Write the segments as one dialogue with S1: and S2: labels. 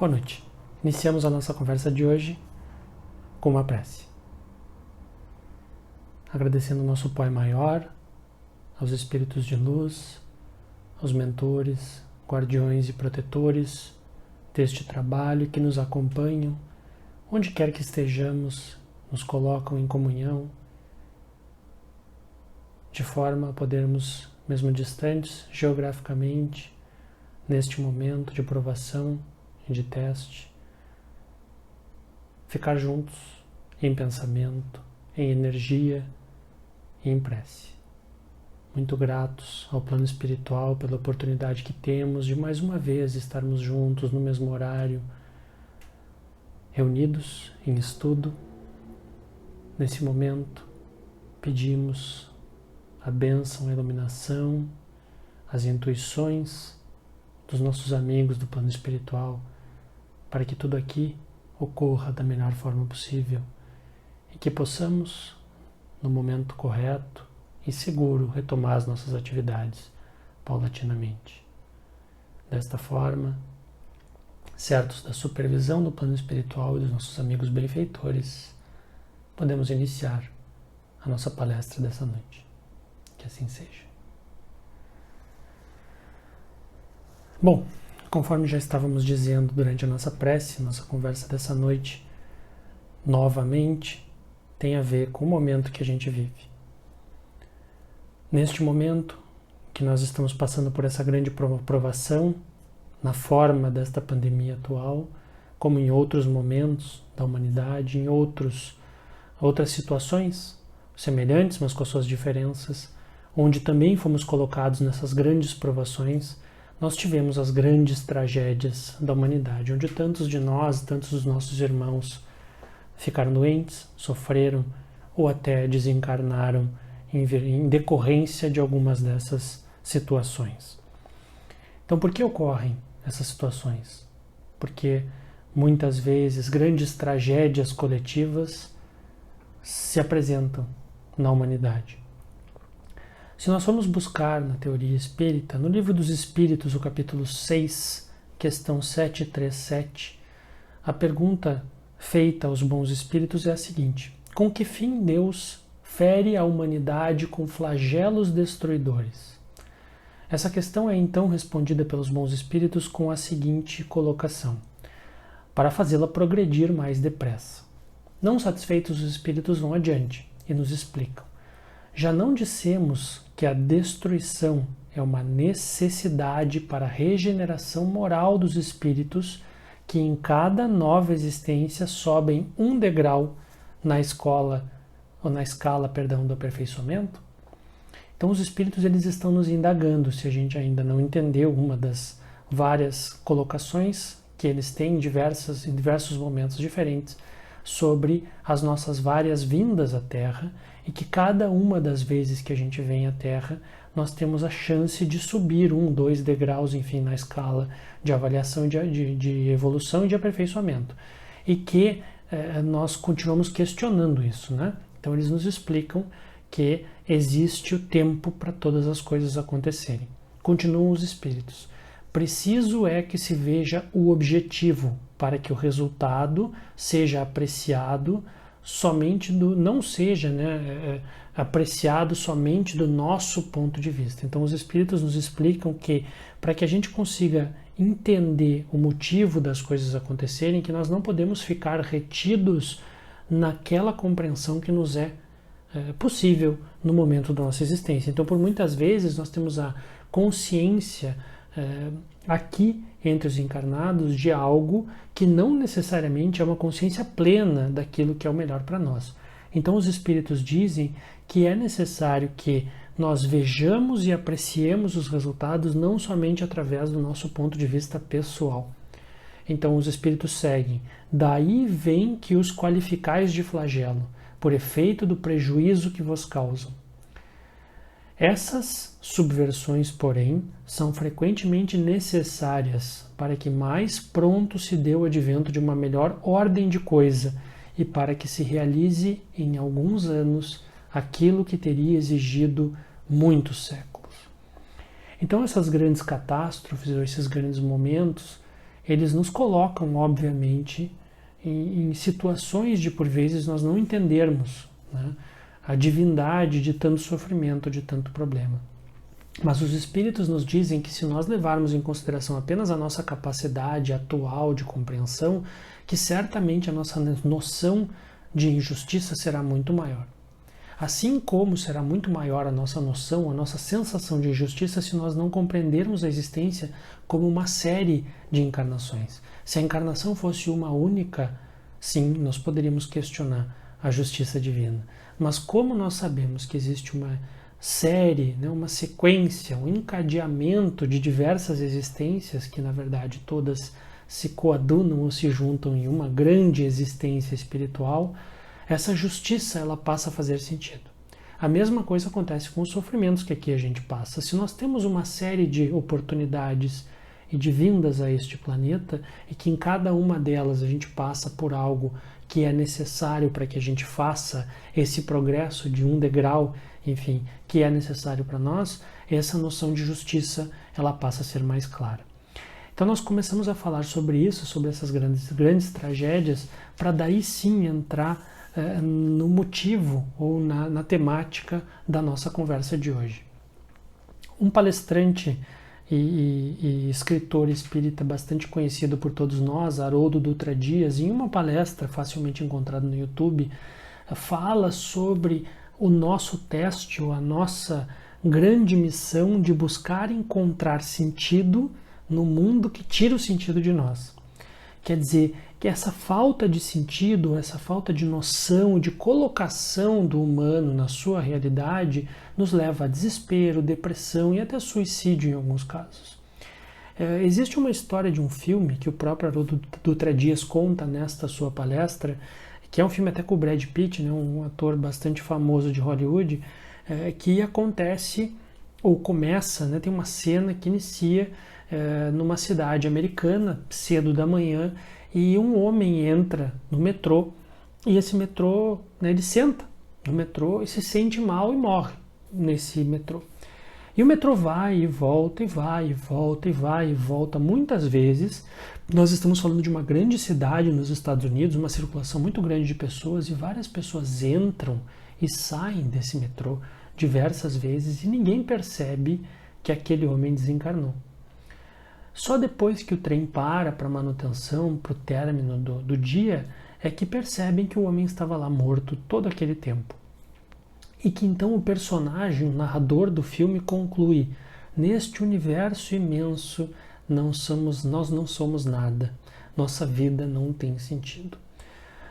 S1: Boa noite. Iniciamos a nossa conversa de hoje com uma prece. Agradecendo ao nosso Pai Maior, aos Espíritos de Luz, aos mentores, guardiões e protetores deste trabalho que nos acompanham, onde quer que estejamos, nos colocam em comunhão, de forma a podermos, mesmo distantes geograficamente, neste momento de provação e de teste, ficar juntos em pensamento, em energia e em prece. Muito gratos ao plano espiritual pela oportunidade que temos de mais uma vez estarmos juntos no mesmo horário, reunidos em estudo. Nesse momento, pedimos a bênção, a iluminação, as intuições dos nossos amigos do plano espiritual, para que tudo aqui ocorra da melhor forma possível e que possamos, no momento correto e seguro, retomar as nossas atividades paulatinamente. Desta forma, certos da supervisão do plano espiritual e dos nossos amigos benfeitores, podemos iniciar a nossa palestra dessa noite. Que assim seja. Bom, conforme já estávamos dizendo durante a nossa prece, nossa conversa dessa noite, novamente, tem a ver com o momento que a gente vive. Neste momento que nós estamos passando por essa grande provação, na forma desta pandemia atual, como em outros momentos da humanidade, em outras situações semelhantes, mas com as suas diferenças, onde também fomos colocados nessas grandes provações, nós tivemos as grandes tragédias da humanidade, onde tantos de nós, tantos dos nossos irmãos ficaram doentes, sofreram ou até desencarnaram em decorrência de algumas dessas situações. Então, por que ocorrem essas situações? Porque muitas vezes grandes tragédias coletivas se apresentam na humanidade. Se nós formos buscar na teoria espírita, no Livro dos Espíritos, o capítulo 6, questão 737, a pergunta feita aos bons espíritos é a seguinte: com que fim Deus fere a humanidade com flagelos destruidores? Essa questão é então respondida pelos bons espíritos com a seguinte colocação: para fazê-la progredir mais depressa. Não satisfeitos, os espíritos vão adiante e nos explicam: já não dissemos que a destruição é uma necessidade para a regeneração moral dos espíritos, que em cada nova existência sobem um degrau na escala do aperfeiçoamento? Então os espíritos eles estão nos indagando, se a gente ainda não entendeu uma das várias colocações que eles têm em diversos momentos diferentes, sobre as nossas várias vindas à Terra, e que cada uma das vezes que a gente vem à Terra, nós temos a chance de subir 2 degraus, enfim, na escala de avaliação de evolução e de aperfeiçoamento. E que nós continuamos questionando isso, né? Então eles nos explicam que existe o tempo para todas as coisas acontecerem. Continuam os espíritos. Preciso é que se veja o objetivo, para que o resultado seja apreciado somente não seja apreciado somente do nosso ponto de vista. Então os espíritos nos explicam que para que a gente consiga entender o motivo das coisas acontecerem, que nós não podemos ficar retidos naquela compreensão que nos é possível no momento da nossa existência. Então, por muitas vezes nós temos a consciência aqui entre os encarnados de algo que não necessariamente é uma consciência plena daquilo que é o melhor para nós. Então os espíritos dizem que é necessário que nós vejamos e apreciemos os resultados não somente através do nosso ponto de vista pessoal. Então os espíritos seguem: daí vem que os qualificais de flagelo, por efeito do prejuízo que vos causam. Essas subversões, porém, são frequentemente necessárias para que mais pronto se dê o advento de uma melhor ordem de coisa e para que se realize em alguns anos aquilo que teria exigido muitos séculos. Então essas grandes catástrofes, ou esses grandes momentos, eles nos colocam, obviamente, em situações de, por vezes, nós não entendermos, né, a divindade de tanto sofrimento, de tanto problema. Mas os espíritos nos dizem que se nós levarmos em consideração apenas a nossa capacidade atual de compreensão, que certamente a nossa noção de injustiça será muito maior. Assim como será muito maior a nossa noção, a nossa sensação de injustiça se nós não compreendermos a existência como uma série de encarnações. Se a encarnação fosse uma única, sim, nós poderíamos questionar a justiça divina. Mas como nós sabemos que existe uma série, né, uma sequência, um encadeamento de diversas existências que, na verdade, todas se coadunam ou se juntam em uma grande existência espiritual, essa justiça ela passa a fazer sentido. A mesma coisa acontece com os sofrimentos que aqui a gente passa. Se nós temos uma série de oportunidades e de vindas a este planeta, e que em cada uma delas a gente passa por algo que é necessário para que a gente faça esse progresso de um degrau, enfim, que é necessário para nós, essa noção de justiça ela passa a ser mais clara. Então nós começamos a falar sobre isso, sobre essas grandes tragédias, para daí sim entrar no motivo ou na temática da nossa conversa de hoje. Um palestrante e escritor espírita bastante conhecido por todos nós, Haroldo Dutra Dias, em uma palestra facilmente encontrada no YouTube, fala sobre o nosso teste, ou a nossa grande missão de buscar encontrar sentido no mundo que tira o sentido de nós. Quer dizer, que essa falta de sentido, essa falta de noção, de colocação do humano na sua realidade, nos leva a desespero, depressão e até suicídio em alguns casos. Existe uma história de um filme que o próprio Haroldo Dutra Dias conta nesta sua palestra, que é um filme até com o Brad Pitt, né, um ator bastante famoso de Hollywood, que acontece, ou começa, né, tem uma cena que inicia numa cidade americana, cedo da manhã, e um homem entra no metrô, e esse metrô, né, ele senta no metrô e se sente mal e morre nesse metrô. E o metrô vai e volta, e vai e volta, e vai e volta muitas vezes. Nós estamos falando de uma grande cidade nos Estados Unidos, uma circulação muito grande de pessoas, e várias pessoas entram e saem desse metrô diversas vezes, e ninguém percebe que aquele homem desencarnou. Só depois que o trem para manutenção, para o término do dia, é que percebem que o homem estava lá morto todo aquele tempo. E que então o personagem, o narrador do filme, conclui: neste universo imenso nós não somos nada, nossa vida não tem sentido.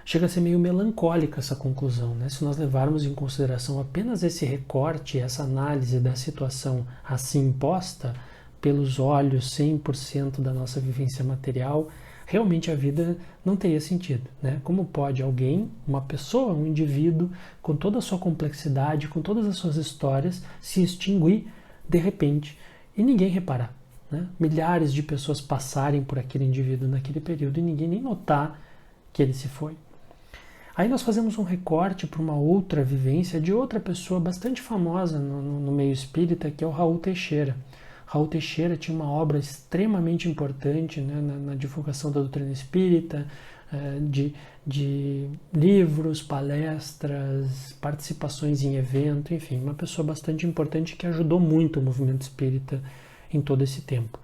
S1: Chega a ser meio melancólica essa conclusão, né? Se nós levarmos em consideração apenas esse recorte, essa análise da situação assim imposta, pelos olhos 100% da nossa vivência material, realmente a vida não teria sentido, né? Como pode alguém, uma pessoa, um indivíduo, com toda a sua complexidade, com todas as suas histórias, se extinguir de repente e ninguém reparar, né? Milhares de pessoas passarem por aquele indivíduo naquele período e ninguém nem notar que ele se foi. Aí nós fazemos um recorte para uma outra vivência de outra pessoa bastante famosa no meio espírita, que é o Raul Teixeira. Raul Teixeira tinha uma obra extremamente importante, né, na divulgação da doutrina espírita, de livros, palestras, participações em evento, enfim, uma pessoa bastante importante que ajudou muito o movimento espírita em todo esse tempo.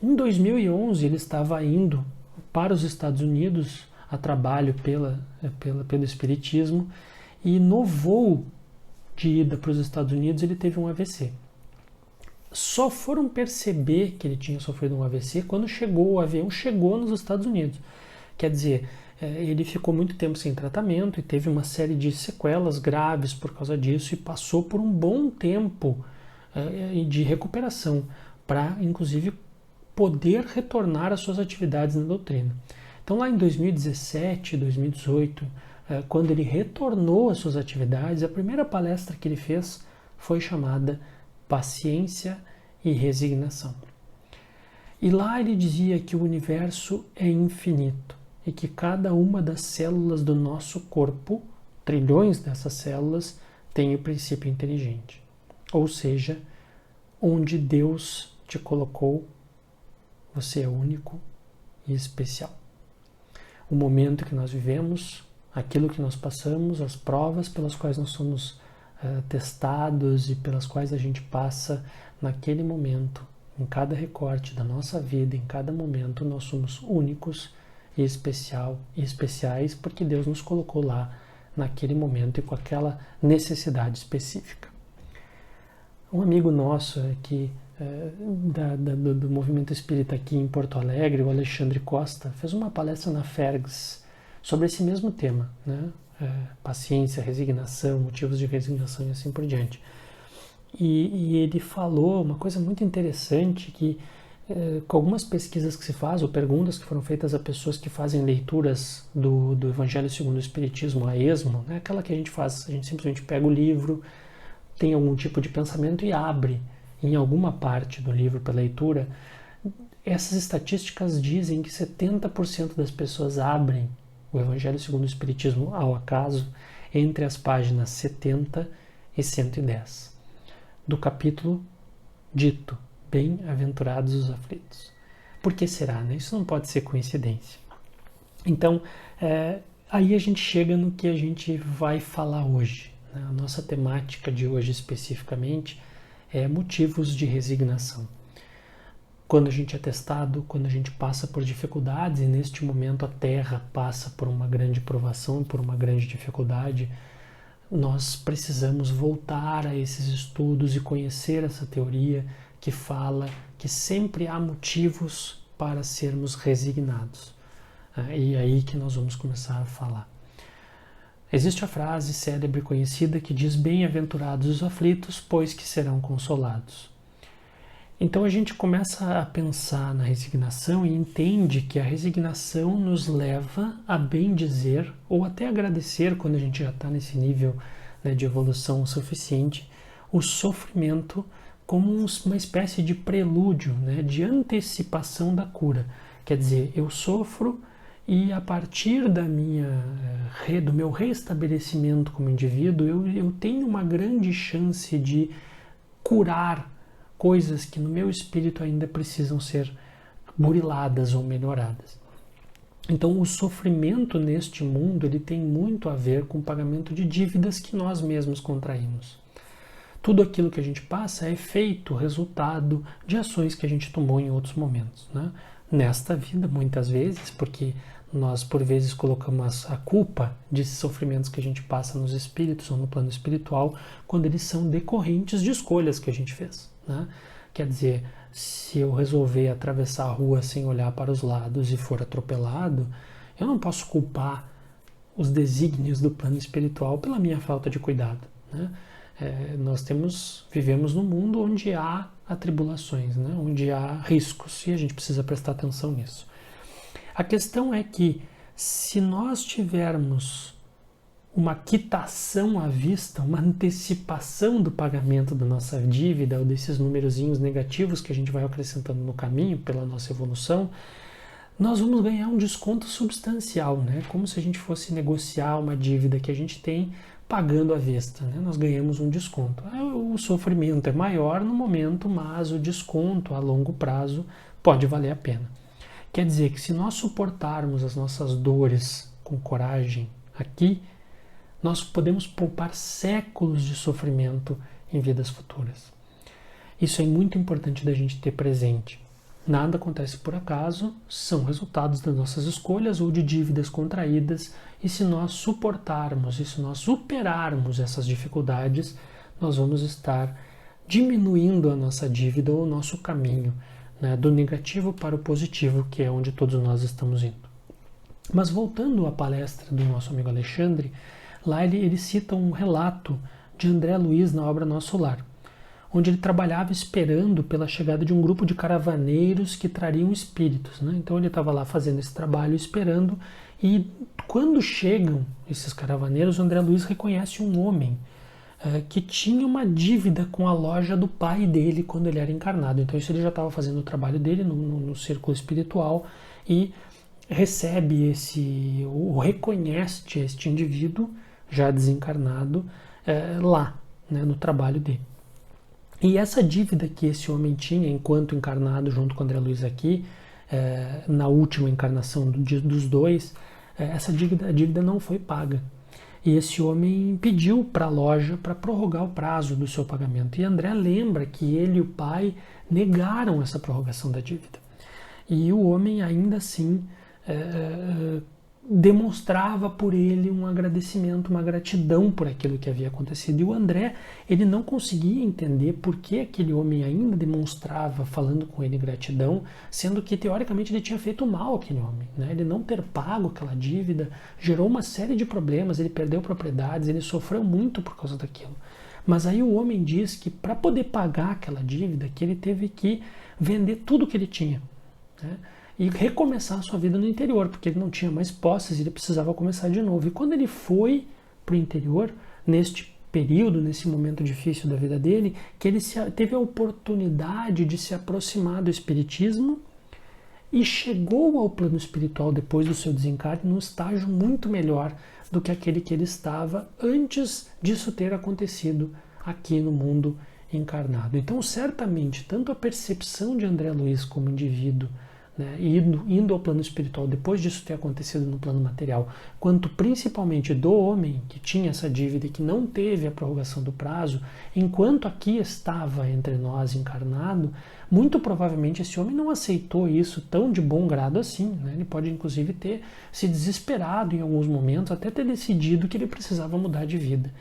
S1: Em 2011, ele estava indo para os Estados Unidos a trabalho pelo Espiritismo, e no voo de ida para os Estados Unidos ele teve um AVC. Só foram perceber que ele tinha sofrido um AVC quando o avião chegou nos Estados Unidos. Quer dizer, ele ficou muito tempo sem tratamento e teve uma série de sequelas graves por causa disso, e passou por um bom tempo de recuperação para, inclusive, poder retornar às suas atividades na doutrina. Então, lá em 2017, 2018, quando ele retornou às suas atividades, a primeira palestra que ele fez foi chamada Paciência e Resignação. E lá ele dizia que o universo é infinito e que cada uma das células do nosso corpo, trilhões dessas células, tem o princípio inteligente. Ou seja, onde Deus te colocou, você é único, e especial. O momento que nós vivemos, aquilo que nós passamos, as provas pelas quais nós somos testados e pelas quais a gente passa naquele momento, em cada recorte da nossa vida, em cada momento, nós somos únicos e especiais porque Deus nos colocou lá naquele momento e com aquela necessidade específica. Um amigo nosso aqui do movimento espírita aqui em Porto Alegre, o Alexandre Costa, fez uma palestra na Fergs sobre esse mesmo tema, né? Paciência, resignação, motivos de resignação e assim por diante. E ele falou uma coisa muito interessante que com algumas pesquisas que se faz ou perguntas que foram feitas a pessoas que fazem leituras do Evangelho segundo o Espiritismo, a esmo, né? Aquela que a gente faz, a gente simplesmente pega o livro, tem algum tipo de pensamento e abre em alguma parte do livro para leitura. Essas estatísticas dizem que 70% das pessoas abrem o Evangelho segundo o Espiritismo ao acaso entre as páginas 70 e 110 do capítulo dito Bem-aventurados os aflitos. Por que será, né? Isso não pode ser coincidência. Então, aí a gente chega no que a gente vai falar hoje, né? A nossa temática de hoje especificamente é motivos de resignação. Quando a gente é testado, quando a gente passa por dificuldades, e neste momento a Terra passa por uma grande provação, por uma grande dificuldade, nós precisamos voltar a esses estudos e conhecer essa teoria que fala que sempre há motivos para sermos resignados. E é aí que nós vamos começar a falar. Existe a frase célebre e conhecida que diz: bem-aventurados os aflitos, pois que serão consolados. Então a gente começa a pensar na resignação e entende que a resignação nos leva a bem dizer ou até agradecer, quando a gente já está nesse nível, né, de evolução suficiente, o sofrimento como uma espécie de prelúdio, né, de antecipação da cura. Quer dizer, eu sofro e a partir do meu restabelecimento como indivíduo, eu tenho uma grande chance de curar coisas que no meu espírito ainda precisam ser buriladas ou melhoradas. Então o sofrimento neste mundo ele tem muito a ver com o pagamento de dívidas que nós mesmos contraímos. Tudo aquilo que a gente passa é efeito, resultado de ações que a gente tomou em outros momentos, né? Nesta vida, muitas vezes, porque nós por vezes colocamos a culpa desses sofrimentos que a gente passa nos espíritos ou no plano espiritual quando eles são decorrentes de escolhas que a gente fez, né? Quer dizer, se eu resolver atravessar a rua sem olhar para os lados e for atropelado, eu não posso culpar os desígnios do plano espiritual pela minha falta de cuidado, né? Nós vivemos num mundo onde há atribulações, né? Onde há riscos e a gente precisa prestar atenção nisso. A questão é que se nós tivermos uma quitação à vista, uma antecipação do pagamento da nossa dívida ou desses numerozinhos negativos que a gente vai acrescentando no caminho pela nossa evolução, nós vamos ganhar um desconto substancial, né? Como se a gente fosse negociar uma dívida que a gente tem pagando à vista, né? Nós ganhamos um desconto. O sofrimento é maior no momento, mas o desconto a longo prazo pode valer a pena. Quer dizer que se nós suportarmos as nossas dores com coragem aqui, nós podemos poupar séculos de sofrimento em vidas futuras. Isso é muito importante da gente ter presente. Nada acontece por acaso, são resultados das nossas escolhas ou de dívidas contraídas, e se nós suportarmos e se nós superarmos essas dificuldades, nós vamos estar diminuindo a nossa dívida ou o nosso caminho, né, do negativo para o positivo, que é onde todos nós estamos indo. Mas voltando à palestra do nosso amigo Alexandre, lá ele cita um relato de André Luiz na obra Nosso Lar, onde ele trabalhava esperando pela chegada de um grupo de caravaneiros que trariam espíritos, né? Então ele estava lá fazendo esse trabalho, esperando, e quando chegam esses caravaneiros, o André Luiz reconhece um homem que tinha uma dívida com a loja do pai dele quando ele era encarnado. Então isso ele já estava fazendo o trabalho dele no círculo espiritual e recebe ou reconhece este indivíduo já desencarnado lá, né, no trabalho dele. E essa dívida que esse homem tinha enquanto encarnado junto com André Luiz aqui, na última encarnação dos dois, essa dívida não foi paga. E esse homem pediu para a loja para prorrogar o prazo do seu pagamento. E André lembra que ele e o pai negaram essa prorrogação da dívida. E o homem ainda assim demonstrava por ele um agradecimento, uma gratidão por aquilo que havia acontecido. E o André, ele não conseguia entender por que aquele homem ainda demonstrava, falando com ele, gratidão, sendo que teoricamente ele tinha feito mal àquele homem, né? Ele não ter pago aquela dívida gerou uma série de problemas, ele perdeu propriedades, ele sofreu muito por causa daquilo. Mas aí o homem diz que para poder pagar aquela dívida, que ele teve que vender tudo que ele tinha, né? E recomeçar a sua vida no interior, porque ele não tinha mais posses, ele precisava começar de novo. E quando ele foi para o interior, neste período, nesse momento difícil da vida dele, que ele teve a oportunidade de se aproximar do espiritismo e chegou ao plano espiritual depois do seu desencarne num estágio muito melhor do que aquele que ele estava antes disso ter acontecido aqui no mundo encarnado. Então, certamente, tanto a percepção de André Luiz como indivíduo, né, indo ao plano espiritual depois disso ter acontecido no plano material, quanto principalmente do homem que tinha essa dívida e que não teve a prorrogação do prazo, enquanto aqui estava entre nós encarnado, muito provavelmente esse homem não aceitou isso tão de bom grado assim, né? Ele pode inclusive ter se desesperado em alguns momentos, até ter decidido que ele precisava mudar de vida.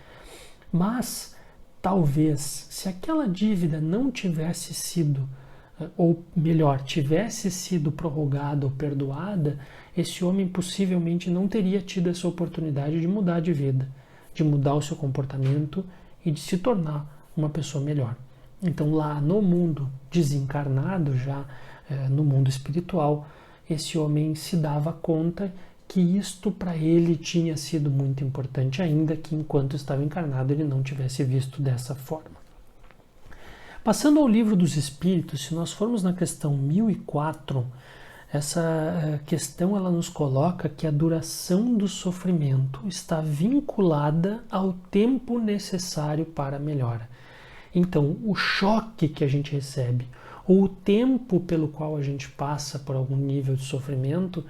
S1: Mas talvez, se aquela dívida não tivesse sido, ou melhor, tivesse sido prorrogada ou perdoada, esse homem possivelmente não teria tido essa oportunidade de mudar de vida, de mudar o seu comportamento e de se tornar uma pessoa melhor. Então lá no mundo desencarnado, já no mundo espiritual, esse homem se dava conta que isto para ele tinha sido muito importante, ainda que enquanto estava encarnado ele não tivesse visto dessa forma. Passando ao Livro dos Espíritos, se nós formos na questão 1004, essa questão ela nos coloca que a duração do sofrimento está vinculada ao tempo necessário para a melhora. Então, o choque que a gente recebe, ou o tempo pelo qual a gente passa por algum nível de sofrimento,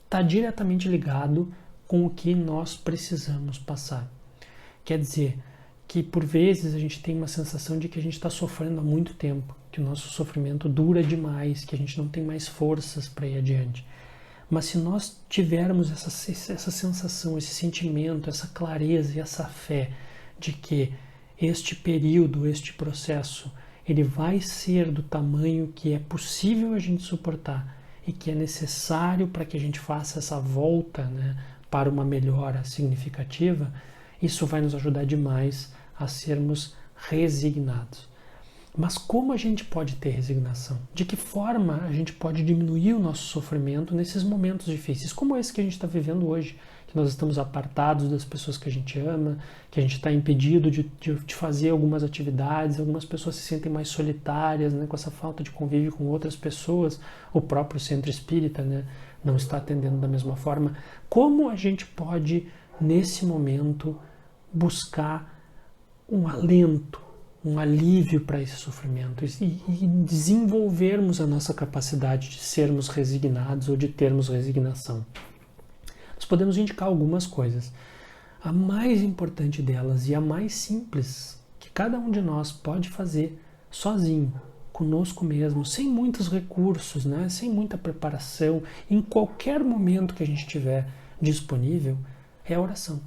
S1: está diretamente ligado com o que nós precisamos passar. Quer dizer, que por vezes a gente tem uma sensação de que a gente está sofrendo há muito tempo, que o nosso sofrimento dura demais, que a gente não tem mais forças para ir adiante. Mas se nós tivermos essa sensação, esse sentimento, essa clareza e essa fé de que este período, este processo, ele vai ser do tamanho que é possível a gente suportar e que é necessário para que a gente faça essa volta, né, para uma melhora significativa, isso vai nos ajudar demais a sermos resignados. Mas como a gente pode ter resignação? De que forma a gente pode diminuir o nosso sofrimento nesses momentos difíceis, como esse que a gente está vivendo hoje, que nós estamos apartados das pessoas que a gente ama, que a gente está impedido de fazer algumas atividades, algumas pessoas se sentem mais solitárias, né, com essa falta de convívio com outras pessoas, o próprio centro espírita, né, não está atendendo da mesma forma. Como a gente pode, nesse momento, buscar um alento, um alívio para esse sofrimento e desenvolvermos a nossa capacidade de sermos resignados ou de termos resignação? Nós podemos indicar algumas coisas. A mais importante delas e a mais simples, que cada um de nós pode fazer sozinho, conosco mesmo, sem muitos recursos, né? Sem muita preparação, em qualquer momento que a gente tiver disponível, é a oração.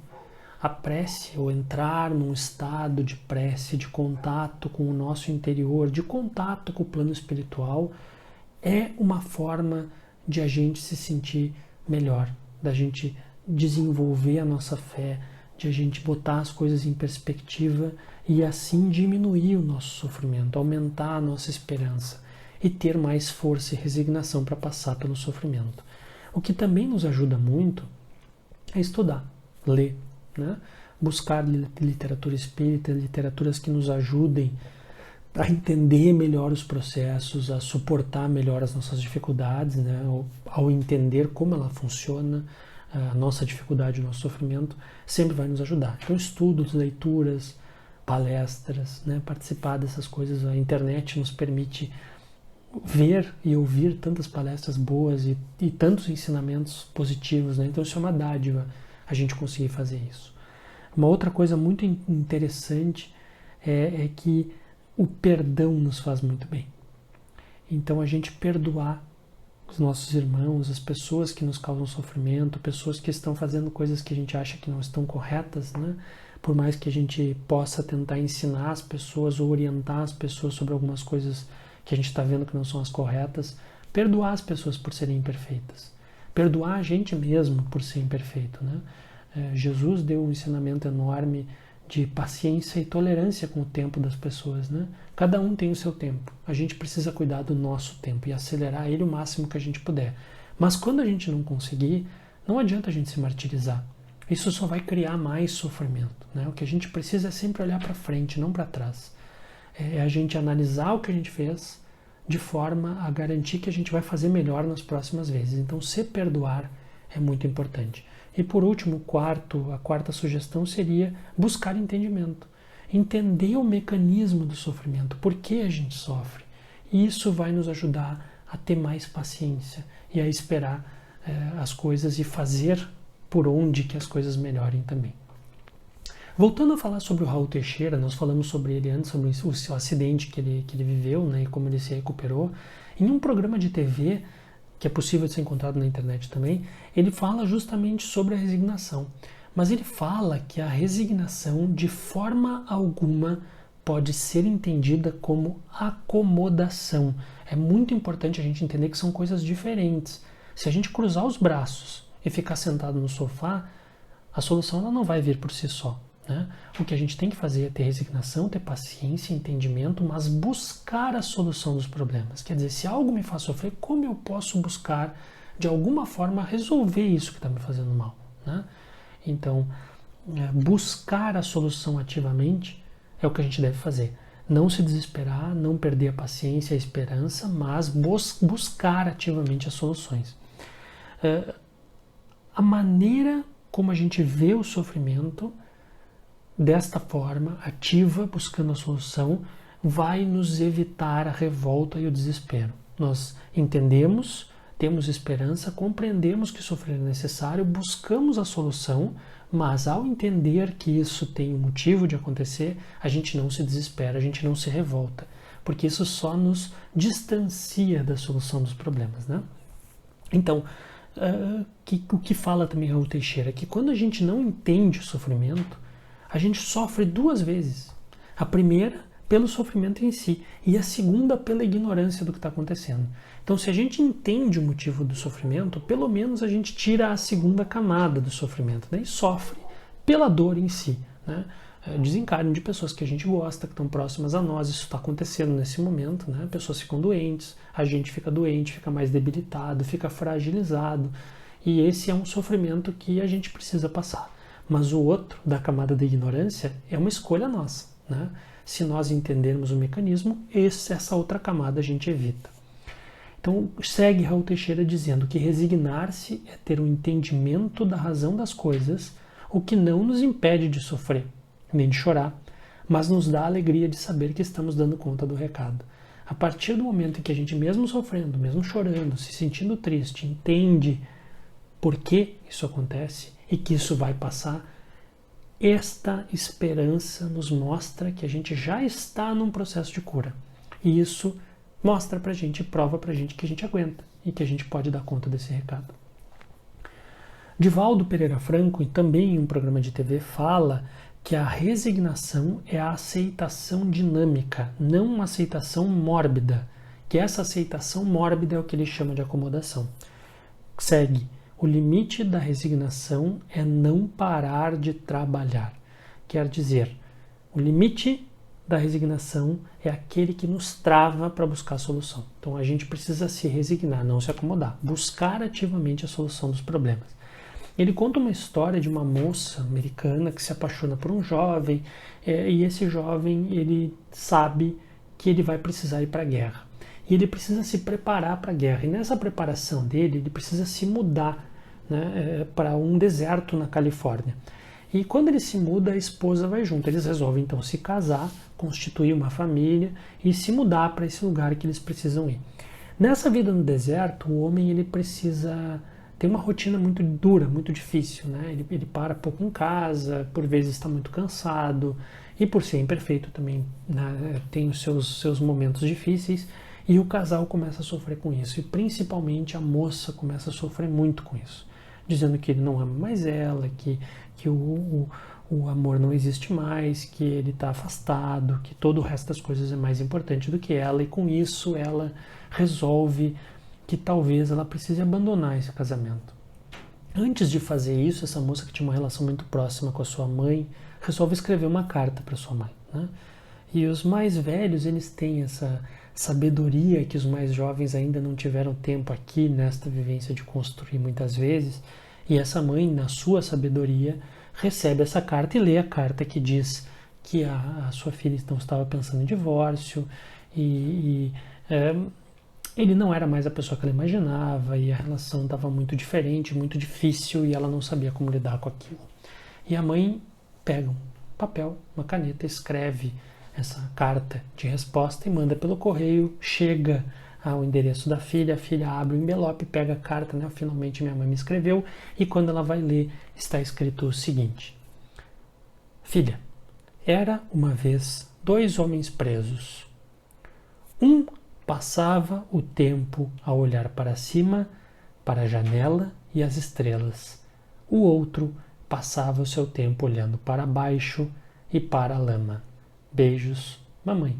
S1: A prece, ou entrar num estado de prece, de contato com o nosso interior, de contato com o plano espiritual, é uma forma de a gente se sentir melhor, da gente desenvolver a nossa fé, de a gente botar as coisas em perspectiva e assim diminuir o nosso sofrimento, aumentar a nossa esperança e ter mais força e resignação para passar pelo sofrimento. O que também nos ajuda muito é estudar, ler, né? Buscar literatura espírita, literaturas que nos ajudem a entender melhor os processos, a suportar melhor as nossas dificuldades, né? Ao entender como ela funciona, a nossa dificuldade, o nosso sofrimento, sempre vai nos ajudar. Então, estudos, leituras, palestras, né? Participar dessas coisas. A internet nos permite ver e ouvir tantas palestras boas e tantos ensinamentos positivos, né? Então isso é uma dádiva, a gente conseguir fazer isso. Uma outra coisa muito interessante é que o perdão nos faz muito bem. Então a gente perdoar os nossos irmãos, as pessoas que nos causam sofrimento, pessoas que estão fazendo coisas que a gente acha que não estão corretas, né? Por mais que a gente possa tentar ensinar as pessoas ou orientar as pessoas sobre algumas coisas que a gente está vendo que não são as corretas, perdoar as pessoas por serem imperfeitas, perdoar a gente mesmo por ser imperfeito, né? Jesus deu um ensinamento enorme de paciência e tolerância com o tempo das pessoas, né? Cada um tem o seu tempo. A gente precisa cuidar do nosso tempo e acelerar ele o máximo que a gente puder. Mas quando a gente não conseguir, não adianta a gente se martirizar. Isso só vai criar mais sofrimento, né? O que a gente precisa é sempre olhar para frente, não para trás. É a gente analisar o que a gente fez de forma a garantir que a gente vai fazer melhor nas próximas vezes. Então, se perdoar é muito importante. E por último, a quarta sugestão seria buscar entendimento. Entender o mecanismo do sofrimento, por que a gente sofre. E isso vai nos ajudar a ter mais paciência e a esperar as coisas e fazer por onde que as coisas melhorem também. Voltando a falar sobre o Raul Teixeira, nós falamos sobre ele antes, sobre o acidente que ele viveu, né, e como ele se recuperou. Em um programa de TV, que é possível de ser encontrado na internet também, ele fala justamente sobre a resignação. Mas ele fala que a resignação, de forma alguma, pode ser entendida como acomodação. É muito importante a gente entender que são coisas diferentes. Se a gente cruzar os braços e ficar sentado no sofá, a solução ela não vai vir por si só, né? O que a gente tem que fazer é ter resignação, ter paciência, entendimento, mas buscar a solução dos problemas. Quer dizer, se algo me faz sofrer, como eu posso buscar, de alguma forma, resolver isso que está me fazendo mal, né? Então, buscar a solução ativamente é o que a gente deve fazer. Não se desesperar, não perder a paciência, a esperança, mas buscar ativamente as soluções. A maneira como a gente vê o sofrimento desta forma, ativa, buscando a solução, vai nos evitar a revolta e o desespero. Nós entendemos, temos esperança, compreendemos que sofrer é necessário, buscamos a solução, mas ao entender que isso tem um motivo de acontecer, a gente não se desespera, a gente não se revolta, porque isso só nos distancia da solução dos problemas, né? Então, o que fala também Raul Teixeira, que quando a gente não entende o sofrimento, a gente sofre duas vezes. A primeira, pelo sofrimento em si, e a segunda, pela ignorância do que está acontecendo. Então, se a gente entende o motivo do sofrimento, pelo menos a gente tira a segunda camada do sofrimento, né? E sofre pela dor em si, né? Desencarne de pessoas que a gente gosta, que estão próximas a nós, isso está acontecendo nesse momento, né? Pessoas ficam doentes, a gente fica doente, fica mais debilitado, fica fragilizado, e esse é um sofrimento que a gente precisa passar. Mas o outro, da camada da ignorância, é uma escolha nossa, né? Se nós entendermos o mecanismo, essa outra camada a gente evita. Então, segue Raul Teixeira dizendo que resignar-se é ter um entendimento da razão das coisas, o que não nos impede de sofrer, nem de chorar, mas nos dá a alegria de saber que estamos dando conta do recado. A partir do momento em que a gente, mesmo sofrendo, mesmo chorando, se sentindo triste, entende por que isso acontece e que isso vai passar, esta esperança nos mostra que a gente já está num processo de cura. E isso mostra pra gente, prova pra gente que a gente aguenta e que a gente pode dar conta desse recado. Divaldo Pereira Franco, e também em um programa de TV, fala que a resignação é a aceitação dinâmica, não uma aceitação mórbida, que essa aceitação mórbida é o que ele chama de acomodação. Segue. O limite da resignação é não parar de trabalhar. Quer dizer, o limite da resignação é aquele que nos trava para buscar a solução. Então a gente precisa se resignar, não se acomodar, buscar ativamente a solução dos problemas. Ele conta uma história de uma moça americana que se apaixona por um jovem, e esse jovem ele sabe que ele vai precisar ir para a guerra. E ele precisa se preparar para a guerra. E nessa preparação dele, ele precisa se mudar, né, para um deserto na Califórnia. E quando ele se muda, a esposa vai junto. Eles resolvem então se casar, constituir uma família e se mudar para esse lugar que eles precisam ir. Nessa vida no deserto, o homem ele precisa ter uma rotina muito dura, muito difícil, né? Ele para pouco em casa, por vezes está muito cansado e por ser imperfeito também, né, tem os seus momentos difíceis e o casal começa a sofrer com isso e principalmente a moça começa a sofrer muito com isso, dizendo que ele não ama mais ela, que o amor não existe mais, que ele está afastado, que todo o resto das coisas é mais importante do que ela, e com isso ela resolve que talvez ela precise abandonar esse casamento. Antes de fazer isso, essa moça que tinha uma relação muito próxima com a sua mãe, resolve escrever uma carta para sua mãe, né? E os mais velhos, eles têm essa sabedoria que os mais jovens ainda não tiveram tempo aqui nesta vivência de construir muitas vezes, e essa mãe, na sua sabedoria, recebe essa carta e lê a carta que diz que a sua filha então estava pensando em divórcio ele não era mais a pessoa que ela imaginava e a relação estava muito diferente, muito difícil e ela não sabia como lidar com aquilo. E a mãe pega um papel, uma caneta, escreve essa carta de resposta e manda pelo correio, chega ao endereço da filha, a filha abre o envelope, pega a carta, né? Finalmente minha mãe me escreveu, e quando ela vai ler, está escrito o seguinte: Filha, era uma vez 2 homens presos. Um passava o tempo a olhar para cima, para a janela e as estrelas. O outro passava o seu tempo olhando para baixo e para a lama. Beijos, mamãe.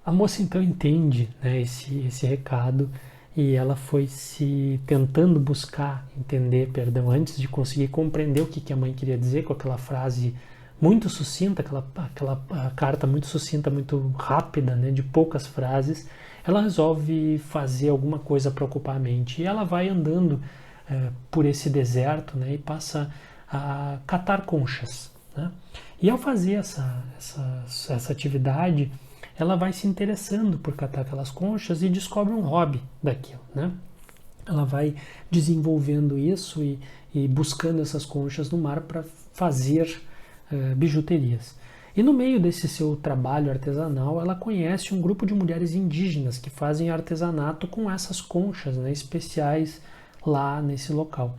S1: A moça então entende, né, esse recado, e ela foi se tentando buscar entender, antes de conseguir compreender o que a mãe queria dizer com aquela frase muito sucinta, aquela carta muito sucinta, muito rápida, né, de poucas frases. Ela resolve fazer alguma coisa para ocupar a mente, e ela vai andando por esse deserto, né, e passa a catar conchas, né? E ao fazer essa atividade, ela vai se interessando por catar aquelas conchas e descobre um hobby daquilo, né? Ela vai desenvolvendo isso e buscando essas conchas no mar para fazer bijuterias. E no meio desse seu trabalho artesanal, ela conhece um grupo de mulheres indígenas que fazem artesanato com essas conchas, né, especiais lá nesse local.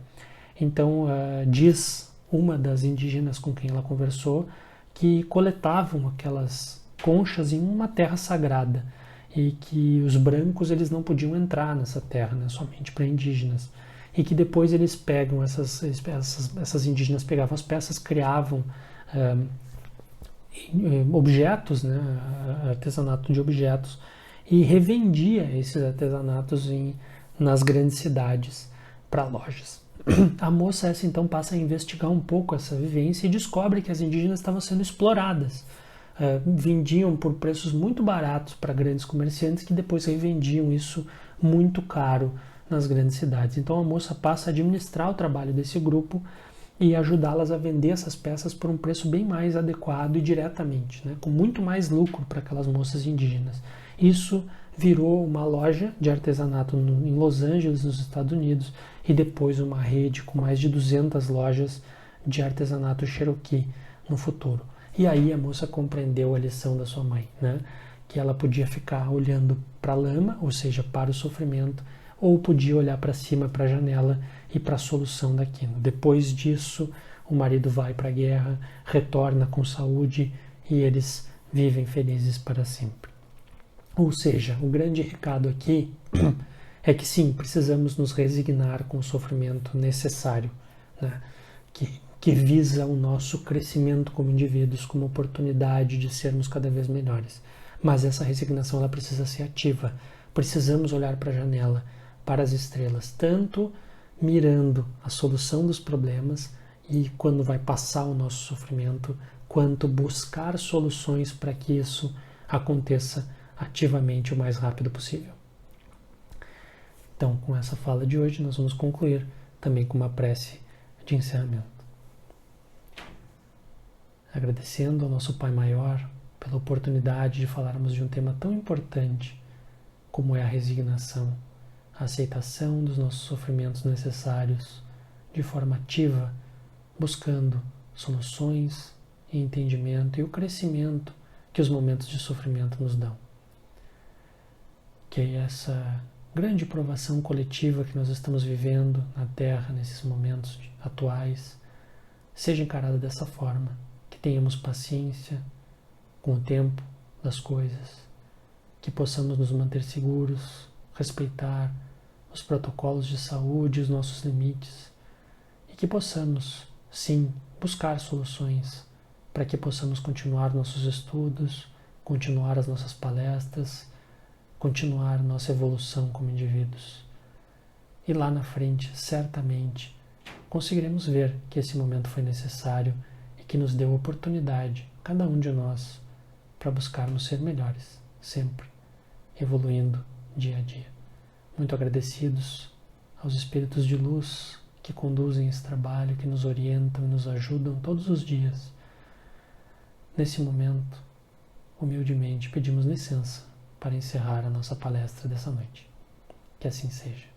S1: Então, diz uma das indígenas com quem ela conversou que coletavam aquelas conchas em uma terra sagrada e que os brancos eles não podiam entrar nessa terra, né, somente para indígenas, e que depois eles pegam essas indígenas pegavam as peças, criavam objetos, né, artesanato de objetos, e revendia esses artesanatos nas grandes cidades para lojas. A moça essa então passa a investigar um pouco essa vivência e descobre que as indígenas estavam sendo exploradas. Vendiam por preços muito baratos para grandes comerciantes que depois revendiam isso muito caro nas grandes cidades. Então a moça passa a administrar o trabalho desse grupo e ajudá-las a vender essas peças por um preço bem mais adequado e diretamente, né, com muito mais lucro para aquelas moças indígenas. Isso virou uma loja de artesanato em Los Angeles, nos Estados Unidos, e depois uma rede com mais de 200 lojas de artesanato Cherokee no futuro. E aí a moça compreendeu a lição da sua mãe, né, que ela podia ficar olhando para a lama, ou seja, para o sofrimento, ou podia olhar para cima, para a janela e para a solução daquilo. Depois disso, o marido vai para a guerra, retorna com saúde e eles vivem felizes para sempre. Ou seja, o grande recado aqui é que sim, precisamos nos resignar com o sofrimento necessário, né, que visa o nosso crescimento como indivíduos, como oportunidade de sermos cada vez melhores. Mas essa resignação ela precisa ser ativa. Precisamos olhar para a janela, para as estrelas, tanto mirando a solução dos problemas e quando vai passar o nosso sofrimento, quanto buscar soluções para que isso aconteça ativamente o mais rápido possível. Então, com essa fala de hoje, nós vamos concluir também com uma prece de encerramento. Agradecendo ao nosso Pai Maior pela oportunidade de falarmos de um tema tão importante como é a resignação, a aceitação dos nossos sofrimentos necessários de forma ativa buscando soluções e entendimento e o crescimento que os momentos de sofrimento nos dão. Que essa grande provação coletiva que nós estamos vivendo na Terra nesses momentos atuais seja encarada dessa forma, que tenhamos paciência com o tempo das coisas, que possamos nos manter seguros, respeitar os protocolos de saúde, os nossos limites, e que possamos, sim, buscar soluções para que possamos continuar nossos estudos, continuar as nossas palestras, continuar nossa evolução como indivíduos. E lá na frente, certamente, conseguiremos ver que esse momento foi necessário e que nos deu oportunidade, cada um de nós, para buscarmos ser melhores, sempre, evoluindo dia a dia. Muito agradecidos aos espíritos de luz que conduzem esse trabalho, que nos orientam e nos ajudam todos os dias. Nesse momento, humildemente pedimos licença para encerrar a nossa palestra dessa noite. Que assim seja.